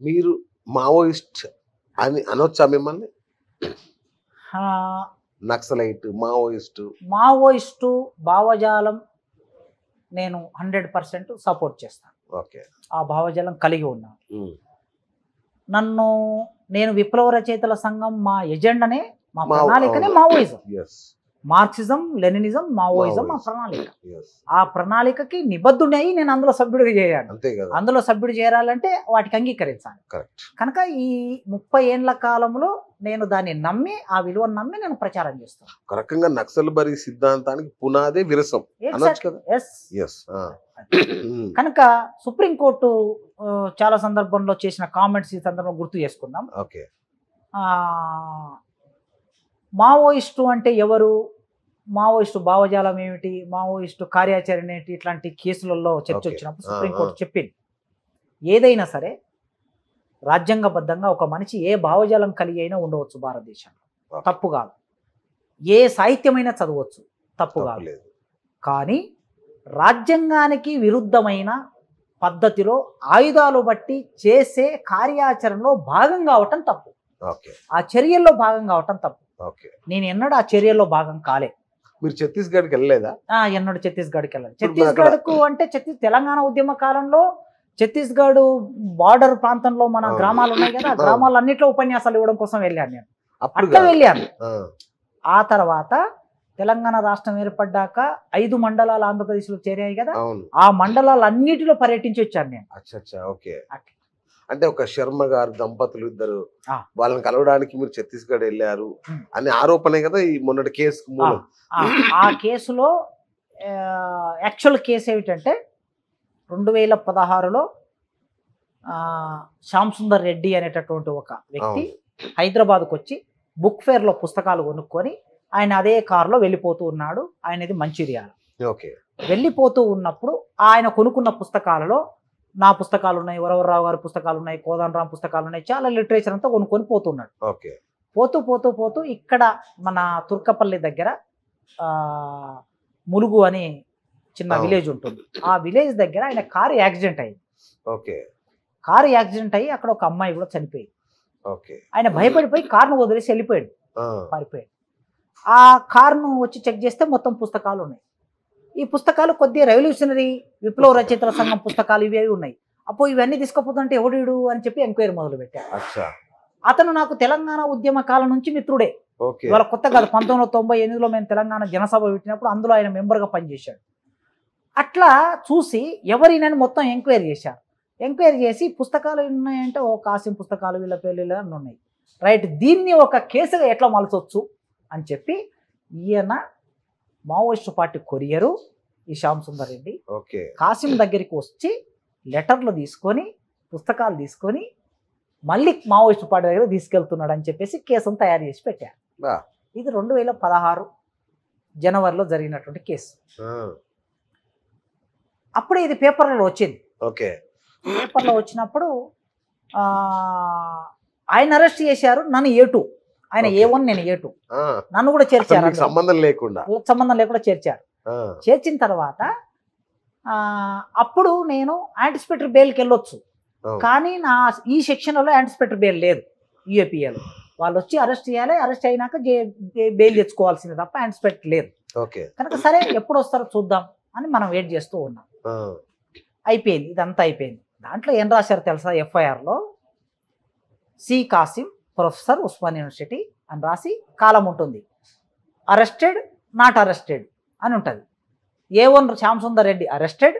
మీరు మావోయిస్ట్ అని అనొచ్చా మిమ్మల్ని? ఆహ్, నక్సలైట్, మావోయిస్టు. మావోయిస్టు భావజాలం నేను 100% సపోర్ట్ చేస్తాను. ఓకే. ఆ భావజాలం కలిగి ఉన్నాను. హ్మ్. నేను విప్లవ రచయితల సంఘం మా ఎజెండానే, మా మావో ప్రణాళికనే అవును. Maoism. Yes. Marxism, Leninism, Maoism మా మావోయిస్ట్. ప్రణాళిక. యెస్. ఆ ప్రణాళికకి నిబద్ధుడై నేను అందులో సభ్యుడిగా చేరాను. అంతే కదా! అందులో సభ్యుడు చేరాలంటే వాటికి అంగీకరించాలి. కరెక్ట్. కనుక ఈ 30 ఏండ్ల కాలంలో నేను దాన్ని నమ్మి, ఆ విలువను నమ్మి నేను ప్రచారం చేస్తాను. ఒక రకంగా నక్సల్బరీ సిద్ధాంతానికి పునాదే విరసం అనొచ్చు కదా! ఎస్. యెస్. హ్మ్. కనుక సుప్రీంకోర్టు చాలా సందర్భంలో చేసిన కామెంట్స్ ఈ సందర్భంలో గుర్తు చేసుకుందాం. ఓకే. మావోయిస్టు అంటే ఎవరు, మావోయిస్టు భావజాలం ఏమిటి, మావోయిస్టు కార్యాచరణ ఏంటి, ఇట్లాంటి కేసులలో చర్చ ఓకే. వచ్చినప్పుడు సుప్రీంకోర్టు చెప్పింది, ఏదైనా సరే రాజ్యాంగబద్ధంగా ఒక మనిషి ఏ భావజాలం కలిగి అయినా ఉండవచ్చు భారతదేశంలో, ఓకే. తప్పు కాదు. ఏ సాహిత్యమైనా చదవచ్చు, తప్పు కాదు. తప్పులేదు. కానీ రాజ్యాంగానికి విరుద్ధమైన పద్ధతిలో ఆయుధాలు బట్టి చేసే కార్యాచరణలో భాగం కావటం తప్పు. ఓకే. ఆ చర్యల్లో భాగం కావటం తప్పు. ఓకే. నేను ఎన్నడూ ఆ చర్యల్లో భాగం కాలే. మీరు ఛత్తీస్గఢ్కి వెళ్ళలేదా? ఎన్నడూ ఛత్తీస్గఢ్కి వెళ్ళాలి. ఇప్పుడు మరి అక్కడ- ఛత్తీస్గఢ్కు అంటే తెలంగాణ ఉద్యమ కాలంలో ఛత్తీస్గఢ్ బార్డర్ ప్రాంతంలో మన అవును. గ్రామాలు ఉన్నాయి కదా, ఆ అవును. గ్రామాలన్నింటిలో ఉపన్యాసాలు ఇవ్వడం కోసం వెళ్ళాను నేను. అప్పుడు అట్లా కాదు. వెళ్ళాను. ఆ, ఆ తర్వాత తెలంగాణ రాష్ట్రం ఏర్పడ్డాక 5 మండలాలు ఆంధ్రప్రదేశ్లో చేరాయి కదా, అవును. ఆ మండలాలన్నిటిలో పర్యటించి వచ్చాను నేను. అచ్చా. ఓకే. అట్లా. అంటే ఒక శర్మ గారు దంపతులు ఇద్దరు ఆ. వాళ్ళని కలవడానికి మీరు ఛత్తీస్గఢ్ వెళ్ళారు ఉమ్. అనే ఆరోపణే కదా ఈ మొన్నటి కేసుకు మూలం. ఆ కేసులో యాక్చువల్ కేసు ఏమిటంటే 2016లో శ్యామ్ సుందర్ రెడ్డి అనేటటువంటి ఒక వ్యక్తి అవును. హైదరాబాద్కు వచ్చి బుక్ ఫేర్లో పుస్తకాలు కొనుక్కొని ఆయన అదే కారులో వెళ్ళిపోతూ ఉన్నాడు. ఆయనది మంచిర్యాల. ఓకే. వెళ్ళిపోతూ ఉన్నప్పుడు ఆయన కొనుక్కున్న పుస్తకాలలో నా పుస్తకాలు ఉన్నాయి, వరవరరావు గారి పుస్తకాలు ఉన్నాయి, కోదండరాం పుస్తకాలు ఉన్నాయి, చాలా లిటరేచర్ అంతా కొనుక్కొని పోతున్నాడు. ఓకే. పోతూ ఇక్కడ మన తుర్కపల్లి దగ్గర ములుగు అని చిన్న అవును. విలేజ్ ఉంటుంది. ఆ విలేజ్ దగ్గర ఆయన కారు యాక్సిడెంట్ అయింది. ఓకే. కారు యాక్సిడెంట్ అయ్యి అక్కడ ఒక అమ్మాయి కూడా చనిపోయింది. ఓకే. ఆయన భయపడిపోయి కారును వదిలేసి వెళ్ళిపోయాడు, ఆ, పారిపోయాడు. ఆ కారును వచ్చి చెక్ చేస్తే మొత్తం పుస్తకాలు ఉన్నాయి. ఈ పుస్తకాలు కొద్దిగా రెవల్యూషనరీ విప్లవ రచయితల సంఘం పుస్తకాలు ఇవి ఉన్నాయి. అప్పుడు ఇవన్నీ తీసుకుపోతుంటే ఎవడు అని చెప్పి ఎంక్వైరీ మొదలు పెట్టారు. అచ్చా. అతను నాకు తెలంగాణ ఉద్యమ కాలం నుంచి మిత్రుడే. ఓకే. ఇవాళ కొత్త కాదు, 1998లో మేము తెలంగాణ జనసభ పెట్టినప్పుడు అందులో ఆయన మెంబర్గా పనిచేశాడు. అట్లా చూసి ఎవరినని మొత్తం ఎంక్వైరీ చేశారు. ఎంక్వైరీ చేసి పుస్తకాలు ఉన్నాయంటే ఓ కాసిం పుస్తకాలు వీళ్ళ పేర్లు అన్నీ ఉన్నాయి. రైట్, దీన్ని ఒక కేసుగా ఎట్లా మలచవచ్చు అని చెప్పి ఈయన మావోయిస్టు పార్టీ కొరియరు ఈ శ్యామ్ సుందర్ రెడ్డి ఓకే. కాసిం దగ్గరికి వచ్చి లెటర్లు తీసుకొని పుస్తకాలు తీసుకొని మళ్ళీ మావోయిస్టు పార్టీ దగ్గర తీసుకెళ్తున్నాడు అని చెప్పేసి కేసును తయారు చేసి పెట్టారు. బా. ఇది 2016 జనవరిలో జరిగినటువంటి కేసు. ఆ, అప్పుడే ఇది పేపర్లలో వచ్చింది. ఓకే. పేపర్లో వచ్చినప్పుడు ఆయన అరెస్ట్ చేశారు, నన్ను A2, ఆయన Okay. A1, నేను A2. ఆ, నన్ను కూడా అసలు చేర్చారు, మీకు సంబంధం లేకుండా. సంబంధం లేకుండా చేర్చారు. ఆ, చేర్చిన తర్వాత అప్పుడు నేను యాంటిసిపేటరీ బెయిల్కి వెళ్ళొచ్చు. అవును. కానీ ఈ సెక్షన్లో యాంటిసిపేటరీ బెయిల్ లేదు. యూఏపీఏలో వాళ్ళు వచ్చి అరెస్ట్ చేయాలి, అరెస్ట్ అయినాక బెయిల్ తెచ్చుకోవాల్సింది తప్ప యాంటిసిపేటరీ లేదు. ఓకే. కనుక సరే ఎప్పుడు వస్తారో చూద్దాం అని మనం వెయిట్ చేస్తూ ఉన్నాం. ఆ, అయిపోయింది, ఇదంతా అయిపోయింది. దాంట్లో ఏం రాశారు తెలుసా? FIRలో C Kasim, professor, Osman university అని రాసి కాలం ఉంటుంది. అరెస్టెడ్, నాట్ అరెస్టెడ్ అని ఉంటుంది. A1 Shyam Sundar Reddy arrested,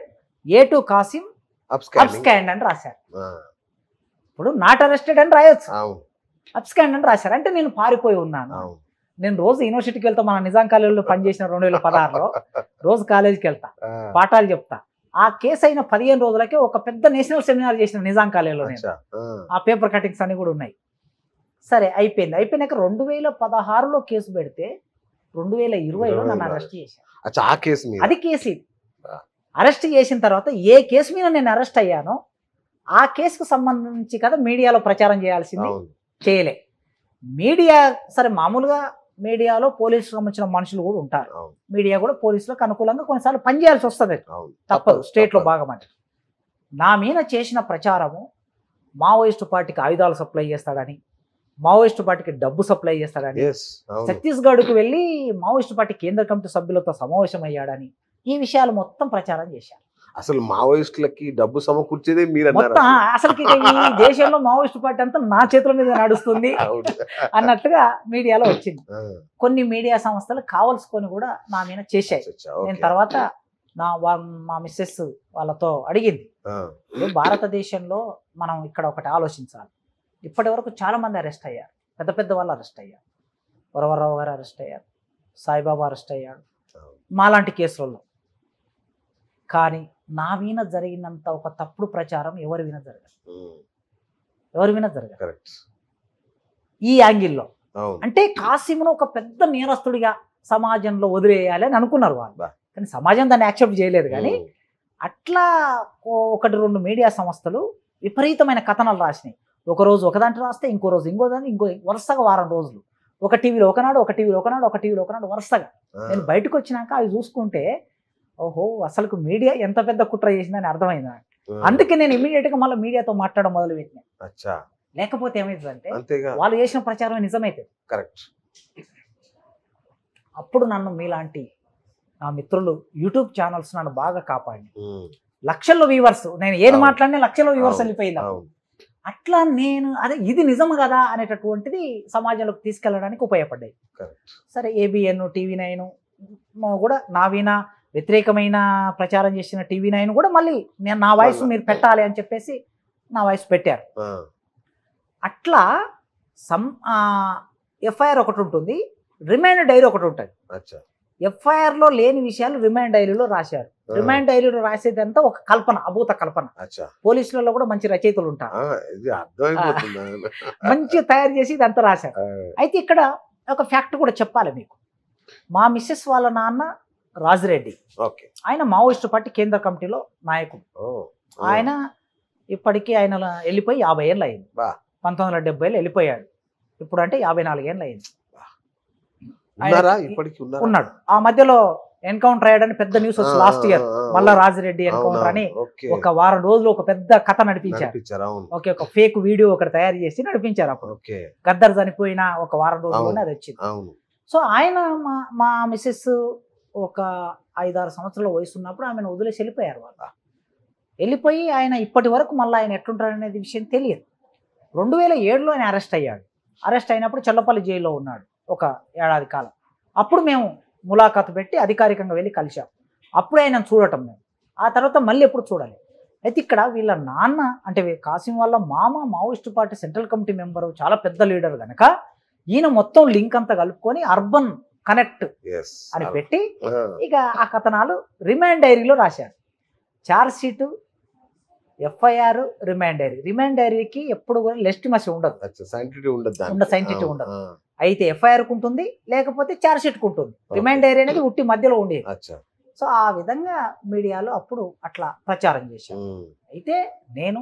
A2 Kasim absconding. Abscond అని రాశారు. ఆ, ఇప్పుడు నాట్ అరెస్టెడ్ అని రాయొచ్చు, అవును. అబ్స్కాండ్ అని రాశారు. అంటే నేను పారిపోయి ఉన్నాను. అవును. నేను రోజు యూనివర్సిటీకి వెళ్తా, మన నిజాం కాలేజీలో పనిచేసిన 2016లో రోజు కాలేజీకి వెళ్తా, ఆ, పాఠాలు చెప్తా. ఆ కేసు అయిన 15 రోజులకే ఒక పెద్ద నేషనల్ సెమినార్ చేసిన నిజాం కాలేజీలో నేను. అచ్చా. ఆ, ఆ పేపర్ కటింగ్స్ అన్ని కూడా ఉన్నాయి. సరే అయిపోయింది. అయిపోయినాక 2016లో కేసు పెడితే 2020లో నన్ను అరెస్ట్ చేశారు. అచ్చా, ఆ కేసు మీద. అది కేసు. ఇది అరెస్ట్ చేసిన తర్వాత ఏ కేసు మీద నేను అరెస్ట్ అయ్యానో ఆ కేసుకు సంబంధించి కదా మీడియాలో ప్రచారం చేయాల్సింది, అవును. చేయలే. మీడియా సరే, మామూలుగా మీడియాలో పోలీసులకు సంబంధించిన మనుషులు కూడా ఉంటారు. అవును. మీడియా కూడా పోలీసులకు అనుకూలంగా కొన్నిసార్లు పనిచేయాల్సి వస్తుంది, అవును. తప్పదు, స్టేట్లో తప్పదు. భాగం అంటే. నా మీద చేసిన ప్రచారము మావోయిస్టు పార్టీకి ఆయుధాలు సప్లై చేస్తాడని, మావోయిస్టు పార్టీకి డబ్బు సప్లై చేస్తాడని, అవును. ఛత్తీస్గఢ్కు వెళ్ళి మావోయిస్టు పార్టీ కేంద్ర కమిటీ సభ్యులతో సమావేశం అయ్యాడని, ఈ విషయాలు మొత్తం ప్రచారం చేశారు. అసలు మావోయిస్టులకి డబ్బు సమకూర్చేదే మీరు అన్నారు. మొత్తం అసలుకి ఈ దేశంలో మావోయిస్టు పార్టీ అంతా నా చేతుల మీద నడుస్తుంది అవును. అన్నట్టుగా మీడియాలో వచ్చింది. ఆ, కొన్ని మీడియా సంస్థలు కావలసుకొని కూడా నా మీద చేశాయి. అచ్చా, నేను ఓకే. తర్వాత మా మిస్సెస్ వాళ్ళతో అడిగింది, ఆ, ఇప్పుడు భారతదేశంలో మనం ఇక్కడ ఒకటి ఆలోచించాలి. ఇప్పటి వరకు చాలా మంది అరెస్ట్ అయ్యారు, పెద్ద పెద్ద వాళ్ళు అరెస్ట్ అయ్యారు. వరవరరావు గారు అరెస్ట్ అయ్యారు, సాయిబాబా అరెస్ట్ అయ్యాడు, మాలాంటి కేసులలో. కానీ నా వీణ జరిగినంత ఒక తప్పుడు ప్రచారం ఎవరి వీణ జరగదు, ఉమ్, ఎవరి వీణ జరగదు. కరెక్ట్. ఈ యాంగిల్లో అవును. అంటే కాసిమును ఒక పెద్ద నేరస్తుడిగా సమాజంలో వదిలేయాలి అని అనుకున్నారు వాళ్ళు. బా. కానీ సమాజం దాన్ని యాక్సెప్ట్ చేయలేదు. కానీ ఉమ్, అట్లా ఒకటి రెండు మీడియా సంస్థలు విపరీతమైన కథనాలు రాసినాయి. ఒకరోజు ఒక దాంట్లో రాస్తే ఇంకో రోజు ఇంకో దాన్ని ఇంకో వరుసగా వారం రోజులు ఒక టీవీలో ఒకనాడు, ఒక టీవీలో ఒకనాడు, ఒక టీవీలో ఒకనాడు వరుసగా. ఆ, నేను బయటకు వచ్చినాక అవి చూసుకుంటే ఓహో అసలు మీడియా ఎంత పెద్ద కుట్ర చేసిందని అర్థమైంది నాకు. అందుకే నేను ఇమీడియట్గా మళ్ళీ మీడియాతో మాట్లాడడం మొదలు పెట్టినా. అచ్చా, లేకపోతే ఏమవుతుందంటే అంతేగా. వాళ్ళు చేసిన ప్రచారం నిజమైతే కరెక్ట్. అప్పుడు నన్ను మీలాంటి నా మిత్రులు యూట్యూబ్ ఛానల్స్ నన్ను బాగా కాపాడి ఉమ్, లక్షల్లో వ్యూవర్స్, నేను ఏది అవును. మాట్లాడినా లక్షల్లో వ్యూవర్స్ అవును, వెళ్ళిపోయింది. అవును. అట్లా నేను అదే ఇది నిజం కదా అనేటటువంటిది సమాజంలోకి తీసుకెళ్ళడానికి ఉపయోగపడ్డాయి. కరెక్ట్. సరే ఏబిఎన్, టీవీ9 కూడా నా వీణ వ్యతిరేకమైన ప్రచారం చేసిన టీవీ9 కూడా మళ్ళీ నేను నా వాయిస్ మీరు పెట్టాలి అని చెప్పేసి నా వాయిస్ పెట్టారు. ఆ, అట్లా ఎఫ్ఐఆర్ ఒకటి ఉంటుంది, రిమైండ్ డైరీ ఒకటి ఉంటుంది. అచ్చా, ఎఫ్ఐఆర్లో లేని విషయాలు రిమైండ్ డైరీలో రాశారు. రిమైండ్ డైరీలో రాసేదంతా ఒక కల్పన, అభూత కల్పన. అచ్చా. పోలీసులలో కూడా మంచి రచయితలు ఉంటారు, ఆ, ఇది అర్థమైపోతుంది. మంచి తయారు చేసి ఇదంతా రాశారు. ఆ, అయితే ఇక్కడ ఒక ఫ్యాక్ట్ కూడా చెప్పాలి మీకు. మా మిస్సెస్ వాళ్ళ నాన్న రాజిరెడ్డి, ఓకే. ఆయన మావోయిస్టు పార్టీ కేంద్ర కమిటీలో నాయకుడు. ఓ, ఆ, ఆయన ఇప్పటికీ ఆయన వెళ్ళిపోయి 50 ఏళ్ళు అయింది. బా. 1970లో వెళ్ళిపోయాడు. ఇప్పుడు అంటే 54 ఏళ్ళు అయింది. ఉన్నారా? ఆయనకి ఇప్పటికి ఉన్నారా? ఉన్నాడు. ఆ మధ్యలో ఎన్కౌంటర్ అయ్యాడని పెద్ద న్యూస్ వచ్చి లాస్ట్ ఇయర్ మళ్ళా రాజిరెడ్డి ఎన్కౌంటర్ అని ఓకే. ఒక వారం రోజులు ఒక పెద్ద కథ నడిపించారు. నడిపించారు, అవును. ఓకే, ఒక ఫేక్ వీడియో ఒకటి తయారు చేసి నడిపించారు. అప్పుడు ఓకే, గద్దర్ చనిపోయిన ఒక వారం రోజుల్లోనే అవును. అది వచ్చింది. అవును. సో ఆయన మా మిస్సెస్ ఒక 5-6 సంవత్సరాల వయసు ఉన్నప్పుడు ఆమెను వదిలేసి వెళ్ళిపోయారు వాళ్ళు. వెళ్ళిపోయి ఆయన ఇప్పటి వరకు మళ్ళీ ఆయన ఎట్లుంటాడు అనేది విషయం తెలియదు. 2007లో ఆయన అరెస్ట్ అయ్యాడు. అరెస్ట్ అయినప్పుడు చల్లపల్లి జైల్లో ఉన్నాడు ఒక ఏడాది కాలం. అప్పుడు మేము ములాఖాతు పెట్టి అధికారికంగా వెళ్ళి కలిసాం. అప్పుడు ఆయన చూడటం మేము. ఆ తర్వాత మళ్ళీ ఎప్పుడు చూడాలి. అయితే ఇక్కడ వీళ్ళ నాన్న అంటే కాసిం వాళ్ళ మామ Maoist party central committee member, చాలా పెద్ద లీడర్ కనుక ఈయన మొత్తం లింక్ అంతా కలుపుకొని అర్బన్ కనెక్ట్ Yes. అని పెట్టి ఆ, ఇక ఆ కథనాలు రిమైండ్ డైరీలో రాశారు. Charge sheet, FIR, remind diary. Remind డైరీకి ఎప్పుడు కూడా లెస్టిమసీ ఉండదు, అచ్చా, sanctity ఉండదు దానికి. ఉండదు, sanctity అవును, ఉండదు. ఆ, అయితే ఎఫ్ఐఆర్కు ఉంటుంది, లేకపోతే ఛార్జ్ షీట్కు ఉంటుంది. రిమైండ్ డైరీ అనేది ఉట్టి మధ్యలో ఉండేది. అచ్చా. సో ఆ విధంగా మీడియాలో అప్పుడు అట్లా ప్రచారం చేశారు. ఉమ్, అయితే నేను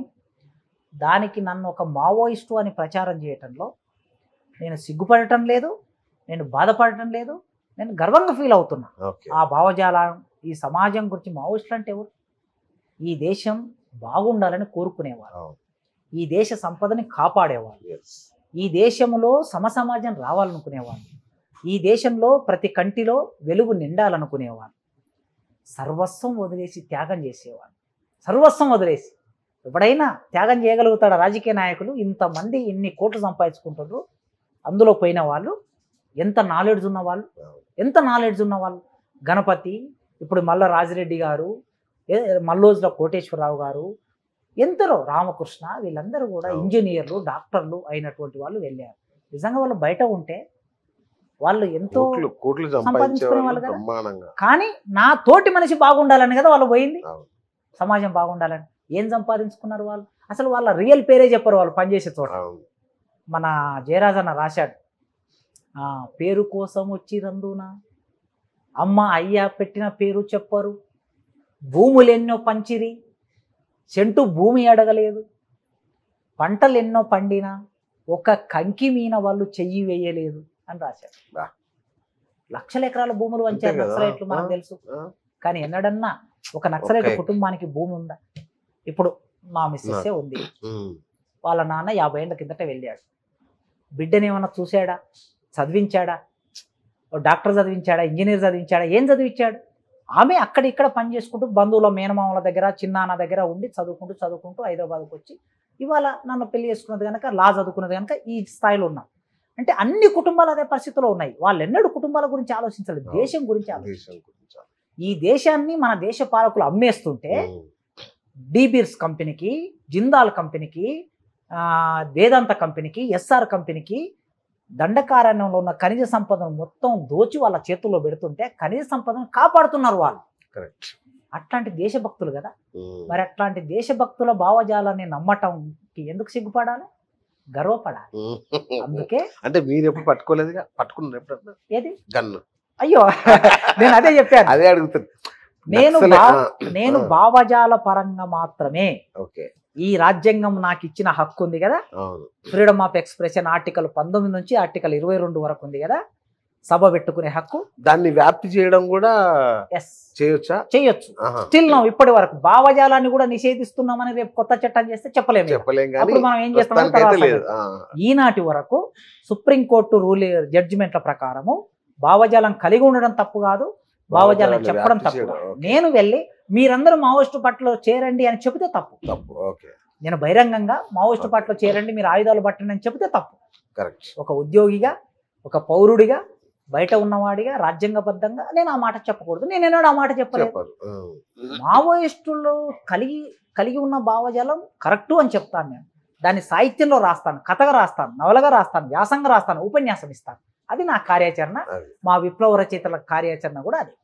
దానికి నన్ను ఒక మావోయిస్టు అని ప్రచారం చేయటంలో నేను సిగ్గుపడటం లేదు, నేను బాధపడటం లేదు, నేను గర్వంగా ఫీల్ అవుతున్నా. ఓకే. ఆ భావజాలం, ఈ సమాజం గురించి మావోయిస్టులు అంటే ఎవరు? ఈ దేశం బాగుండాలని కోరుకునేవారు, అవును. ఈ దేశ సంపదని కాపాడేవారు, Yes. ఈ దేశంలో సమసమాజం రావాలనుకునేవారు, ఈ దేశంలో ప్రతి కంటిలో వెలుగు నిండాలనుకునేవారు. సర్వస్వం వదిలేసి త్యాగం చేసేవారు, సర్వస్వం వదిలేసి. ఎప్పుడైనా త్యాగం చేయగలుగుతాడు రాజకీయ నాయకులు? ఇంతమంది ఇన్ని కోట్లు సంపాదించుకుంటారు, అందులో పోయిన వాళ్ళు ఎంత నాలెడ్జ్ ఉన్నవాళ్ళు, ఎంత నాలెడ్జ్ ఉన్నవాళ్ళు. గణపతి, ఇప్పుడు మల్ల రాజిరెడ్డి గారు, మల్లోజుల కోటేశ్వరరావు గారు, ఎందరో, రామకృష్ణ, వీళ్ళందరూ కూడా ఇంజనీర్లు, డాక్టర్లు అయినటువంటి వాళ్ళు వెళ్ళారు. నిజంగా వాళ్ళు బయట ఉంటే వాళ్ళు ఎంతో కోట్లు సంపాదించుకునే వాళ్ళు కదా. బ్రహ్మాండంగా. కానీ నా తోటి మనిషి బాగుండాలని కదా వాళ్ళు పోయింది, అవును. సమాజం బాగుండాలని. ఏం సంపాదించుకున్నారు వాళ్ళు? అసలు వాళ్ళ రియల్ పేరే చెప్పరు వాళ్ళు పనిచేసే చోట. అవును. మన జయరాజన్న రాశాడు, పేరు కోసం వచ్చి రందున అమ్మ అయ్యా పెట్టిన పేరు చెప్పరు, భూములెన్నో పంచిరి చెంటు భూమి అడగలేదు, పంటలు ఎన్నో పండినా ఒక కంకి మీన వాళ్ళు చెయ్యి వేయలేదు అని రాశాడు. బా. లక్షల ఎకరాల భూములు వంచారు అంతే కదా. నక్సలైట్లు, మనకు తెలుసు. ఆ, కానీ ఎన్నడన్నా ఒక నక్సలైట్ ఓకే. కుటుంబానికి భూమి ఉందా? ఇప్పుడు మా మిస్సెస్సే ఉంది. ఉమ్, వాళ్ళ నాన్న 50 ఏళ్ల కిందట వెళ్ళాడు. బిడ్డని ఏమన్నా చూశాడా, చదివించాడా, డాక్టర్ చదివించాడా, ఇంజనీర్ చదివించాడా, ఏం చదివించాడు? ఆమె అక్కడ ఇక్కడ పని చేసుకుంటూ బంధువుల మేనమామల దగ్గర చిన్నాన్న దగ్గర ఉండి చదువుకుంటూ హైదరాబాద్కి వచ్చి ఇవాళ నన్ను పెళ్లి చేసుకున్నది కనుక లా చదువుకున్నది కనుక ఈ స్థాయిలో ఉన్నాం. అంటే అన్ని కుటుంబాలు అదే పరిస్థితిలో ఉన్నాయి. వాళ్ళు ఎన్నడూ కుటుంబాల గురించి ఆలోచించలేదు, దేశం గురించి ఆలోచించాలి. ఈ దేశాన్ని మన దేశ పాలకులు అమ్మేస్తుంటే డీబీర్స్ కంపెనీకి, జిందాల్ కంపెనీకి, వేదాంత కంపెనీకి, ఎస్ఆర్ కంపెనీకి దండకారణ్యంలో ఉన్న ఖనిజ సంపదను మొత్తం దోచి వాళ్ళ చేతుల్లో పెడుతుంటే ఖనిజ సంపదను కాపాడుతున్నారు వాళ్ళు. కరెక్ట్. అట్లాంటి దేశభక్తులు కదా. మరి అట్లాంటి దేశభక్తుల భావజాలాన్ని నమ్మటంకి ఎందుకు సిగ్గుపడాలి, గర్వపడాలి. అందుకే అంటే మీరు ఎప్పుడు పట్టుకోలేదుగా, పట్టుకున్నారు ఎప్పుడన్నా ఏది గన్ను? అయ్యో నేను అదే చెప్పాను, అదే అడుగుతాను. నేను భావజాల పరంగా మాత్రమే. ఓకే. ఈ రాజ్యాంగం నాకు ఇచ్చిన హక్కు ఉంది కదా, ఫ్రీడమ్ ఆఫ్ ఎక్స్ప్రెషన్ ఆర్టికల్ 19 నుంచి ఆర్టికల్ 22 వరకు ఉంది కదా, సభ పెట్టుకునే హక్కు. దాన్ని వ్యాప్తి చేయడం కూడా చేయొచ్చా? చేయొచ్చు. స్టిల్ నౌ ఇప్పటి వరకు భావజాలాన్ని కూడా నిషేధిస్తున్నామని రేపు కొత్త చట్టం చేస్తే చెప్పలేము. అప్పుడు మనం ఏం చేస్తాం? ఈనాటి వరకు సుప్రీంకోర్టు జడ్జిమెంట్ల ప్రకారము భావజాలం కలిగి ఉండడం తప్పు కాదు, భావజాలం చెప్పడం తప్పు. నేను వెళ్ళి మీరందరూ మావోయిస్టు పార్టీలో చేరండి అని చెబితే తప్పు. నేను బహిరంగంగా మావోయిస్టు పార్టీలో చేరండి, మీరు ఆయుధాలు పట్టండి అని చెబితే తప్పు. ఒక ఉద్యోగిగా, ఒక పౌరుడిగా, బయట ఉన్నవాడిగా, రాజ్యాంగబద్ధంగా నేను ఆ మాట చెప్పకూడదు. నేను ఎన్నడూ ఆ మాట చెప్పలేదు. మావోయిస్టులు కలిగి ఉన్న భావజాలం కరెక్టు అని చెప్తాను. నేను దాన్ని సాహిత్యంలో రాస్తాను, కథగా రాస్తాను, నవలగా రాస్తాను, వ్యాసంగా రాస్తాను, ఉపన్యాసం ఇస్తాను. అది నా కార్యాచరణ. మా విప్లవ రచయితల కార్యాచరణ కూడా అది.